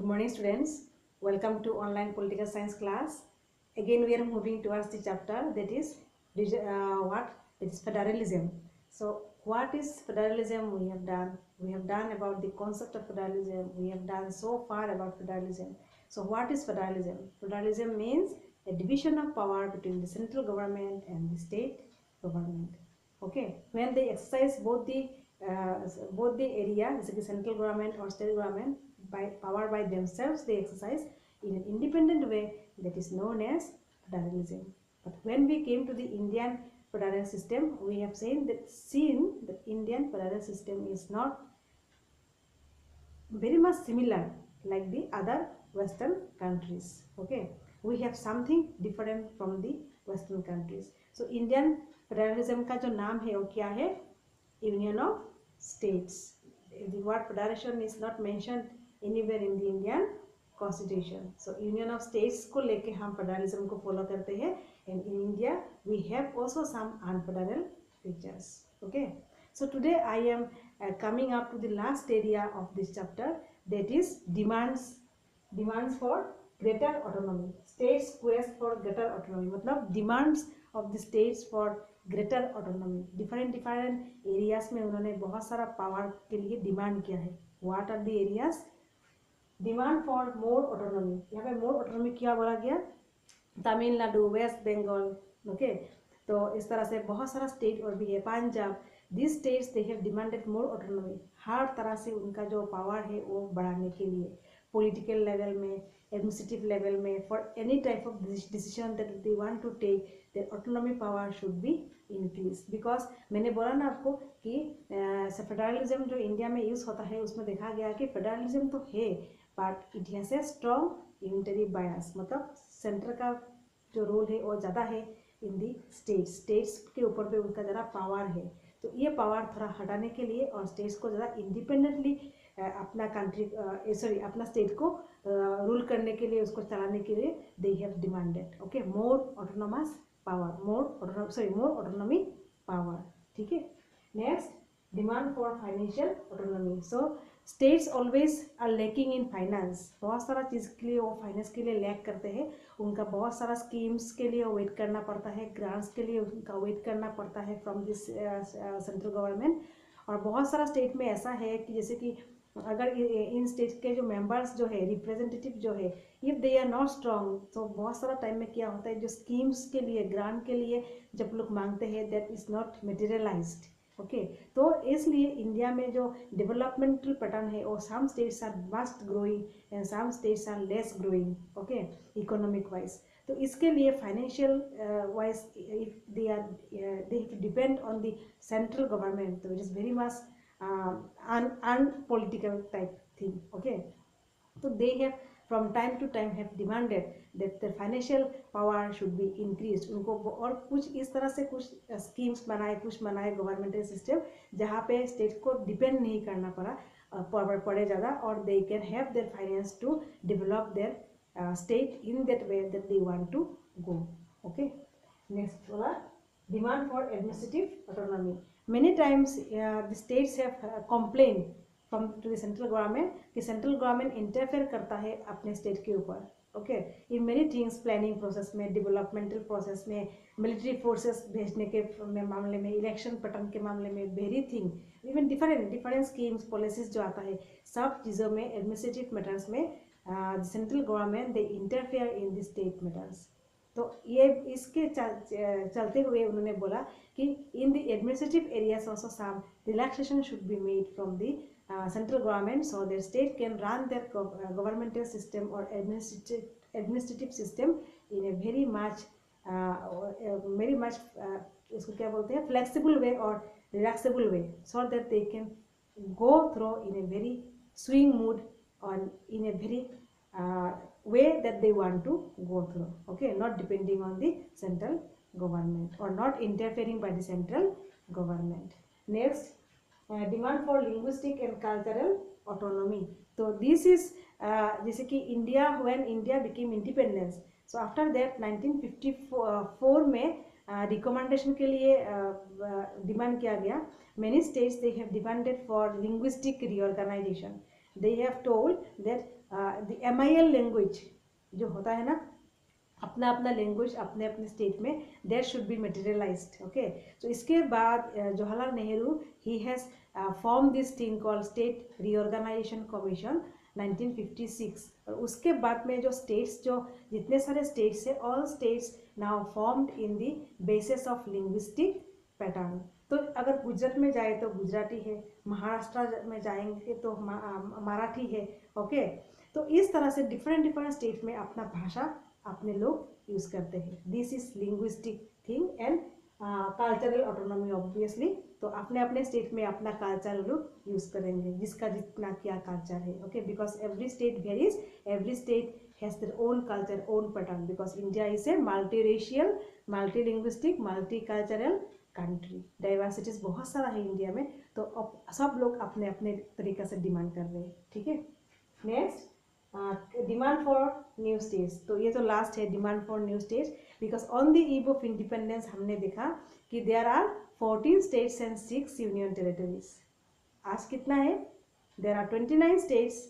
morning, students. Welcome to online political science class. Again, we are moving towards the chapter that is what? That is federalism. So, what is federalism? We have done about the concept of federalism. We have done so far about federalism. So, what is federalism? Federalism means a division of power between the central government and the state government. Okay, when they exercise both the area, the central government or state government, by power by themselves, they exercise in an independent way, that is known as federalism. But when we came to the Indian federal system, we have seen that Indian federal system is not very much similar like the other Western countries. Okay, we have something different from the Western countries. So Indian federalism का जो नाम है वो क्या है? Union of States. The word federation is not mentioned anywhere in the Indian Constitution. So Union of States को लेके हम federalism को follow करते हैं. And in India we have also some unfederal features. Okay. So today I am coming up to the last area of this chapter, that is demands for greater autonomy. States quest for greater autonomy. मतलब demands of the states for greater autonomy. different areas में उन्होंने बहुत सारा power के लिए demand किया है. What are the areas? Demand for more autonomy. यहाँ पे मोर ऑटोनॉमी क्या बोला गया? तमिलनाडु, वेस्ट बंगाल. ओके, तो इस तरह से बहुत सारा स्टेट और भी है, Punjab. This states they have demanded more autonomy. हर तरह से उनका जो पावर है वो बढ़ाने के लिए, पॉलिटिकल लेवल में, एडमिनिस्ट्रेटिव लेवल में, for any type of decision that they want to take, there autonomy power should be increase. Because मैंने बोला ना आपको कि फेडरलिज्म जो इंडिया में यूज़ होता है उसमें देखा गया कि फेडरलिज्म तो है but it has a strong unitary बायस. मतलब सेंटर का जो रोल है वो ज़्यादा है इन दी स्टेट्स के ऊपर पे उनका ज़रा पावर है. तो ये पावर थोड़ा हटाने के लिए और स्टेट्स को ज़्यादा इंडिपेंडेंटली अपना स्टेट को रूल करने के लिए, उसको चलाने के लिए they have demanded okay more autonomous power, more autonomy power. ठीक है. Next, demand for financial autonomy. So states always are lacking in finance. बहुत सारा चीज़ के लिए वो फाइनेंस के लिए लैक करते हैं. उनका बहुत सारा स्कीम्स के लिए वेट करना पड़ता है, ग्रांट्स के लिए उनका वेट करना पड़ता है फ्रॉम दिस सेंट्रल गवर्नमेंट. और बहुत सारा स्टेट में ऐसा है कि जैसे कि अगर इन स्टेट के जो मेंबर्स जो है, रिप्रेजेंटेटिव जो है, if they are not strong, तो बहुत सारा टाइम में क्या होता है, जो स्कीम्स के लिए, ग्रांट के लिए जब लोग मांगते हैं, that is not materialised. Okay, तो इसलिए इंडिया में जो डेवलपमेंटल पैटर्न है वो some states are must growing and some states are less growing. Okay, economic wise. तो इसके लिए financial wise if they depend on the central government, तो it is very much unpolitical type thing. Okay, so they have from time to time have demanded that the financial power should be increased. उनको और कुछ इस तरह से कुछ schemes बनाए governmental system जहाँ पे स्टेट को डिपेंड नहीं करना पड़े ज़्यादा, और they can have their finance to develop their state in that way that they want to go. Okay, next वाला, demand for administrative autonomy. Many times the states have complained to the central government कि central government interfere करता है अपने state के ऊपर. Okay, in many things, planning process में, developmental process में, military forces भेजने के मामले में, election pattern के मामले में, very thing, even different schemes, policies जो आता है, सब चीज़ों में, administrative matters में the central government they interfere in the state matters. तो ये इसके चलते हुए उन्होंने बोला कि in the administrative areas also some relaxation should be made from the central government so their state can run their governmental system और administrative system in a very much इसको क्या बोलते हैं, फ्लेक्सिबल वे और relaxable way, so that they can go through in a very swing mood और in a very way that they want to go through. Okay, not depending on the central government or not interfering by the central government. Next, demand for linguistic and cultural autonomy. So this is जैसे कि India, when India became independence, so after that 1954 में recommendation के लिए demand किया गया. Many states they have demanded for linguistic reorganization. They have told that the MIL language जो होता है ना, अपना अपना लैंग्वेज अपने अपने स्टेट में, that should be materialised. Okay, तो इसके बाद Jawaharlal Nehru he has form this thing called state reorganisation commission 1956। और उसके बाद में जो स्टेट्स, जो जितने सारे स्टेट्स है, all states now formed in the basis of linguistic pattern. तो अगर गुजरात में जाए तो गुजराती है, महाराष्ट्र में जाएंगे तो मराठी है। ओके, तो इस तरह से डिफरेंट डिफरेंट स्टेट में अपना भाषा अपने लोग यूज करते हैं। This is linguistic thing and cultural autonomy obviously. तो अपने अपने स्टेट में अपना कल्चर लोग यूज करेंगे, जिसका जितना क्या कल्चर है। Okay, because every state varies, every state has their own culture, own pattern, because India is a multi racial, multi linguistic, multi cultural country. Diversities बहुत सारा है इंडिया में, तो अब सब लोग अपने अपने तरीके से डिमांड कर रहे हैं। ठीक है, next demand for new states. तो ये तो लास्ट है, demand for new states, because on the eve of independence हमने देखा कि there are 14 states and 6 union territories. आज कितना है? There are 29 states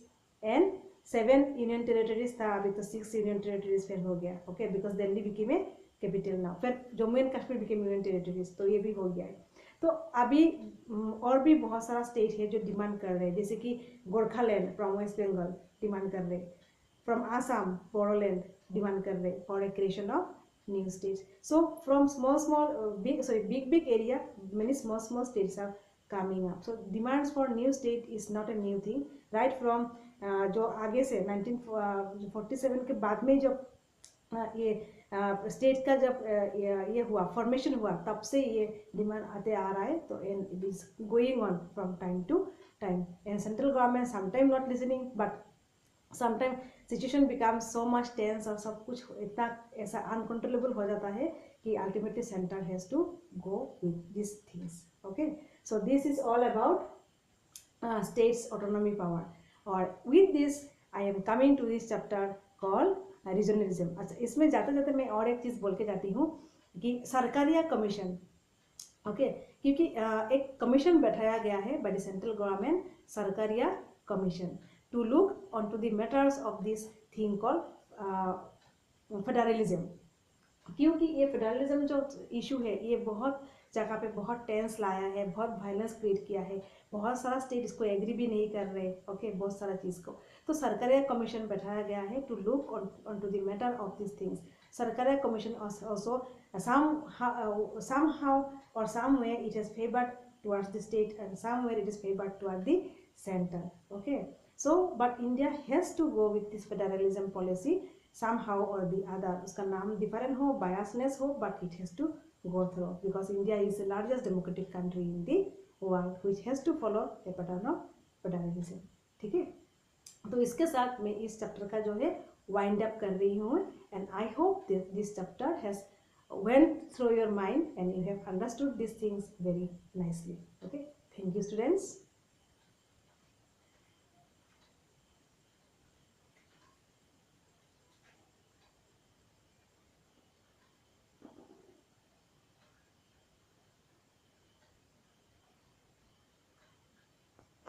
and 7 union territories था, अभी तो 6 यूनियन टेरिटरीज फिर हो गया। Okay, because Delhi became a capital now, फिर Jammu and Kashmir became union territories, तो ये भी हो गया है। तो अभी और भी बहुत सारा स्टेट है जो डिमांड कर रहे हैं, जैसे कि गोरखालैंड फ्रॉम वेस्ट बंगाल डिमांड कर रहे, फ्रॉम आसाम बोडोलैंड डिमांड कर रहे for a creation of new states. So from big area, many small states are coming up. So demands for new state is not a new thing, right from जो आगे से 1947 के बाद में जो ये स्टेट का जब ये हुआ, फॉर्मेशन हुआ, तब से ये डिमांड आते आ रहा है। तो it is going on from time to time, and central government sometime not listening, but sometime situation becomes so much tense, और सब कुछ इतना ऐसा अनकंट्रोलेबल हो जाता है कि ultimately centre has to go with this things. Okay, so this is all about states autonomy power. और with this I am coming to this chapter called regionalism. अच्छा, इसमें जाते जाते मैं और एक चीज़ बोल के जाती हूँ कि सरकारिया कमीशन। ओके, क्योंकि एक कमीशन बैठाया गया है by the central government, Sarkaria commission, to look on to the matters of this thing called federalism. क्योंकि ये फेडरलिज्म जो इशू है, ये बहुत जगह पे बहुत टेंस लाया है, बहुत वायलेंस क्रिएट किया है, बहुत सारा स्टेट इसको एग्री भी नहीं कर रहे। ओके, बहुत सारा चीज़ को, तो सरकारिया कमीशन बैठाया गया है to look on to the matter of this things. Sarkaria commission also somehow or somewhere it is favored towards the state, and somewhere it is favored toward the center. Okay, so but India has to go with this federalism policy somehow or the other. उसका नाम different हो, biasness हो, but it has to go through, because India is the largest democratic country in the world which has to follow a pattern of federalism. ठीक है, तो इसके साथ मैं इस चैप्टर का जो है वाइंड अप कर रही हूँ, and I hope this chapter has went through your mind and you have understood these things very nicely. Okay, thank you students.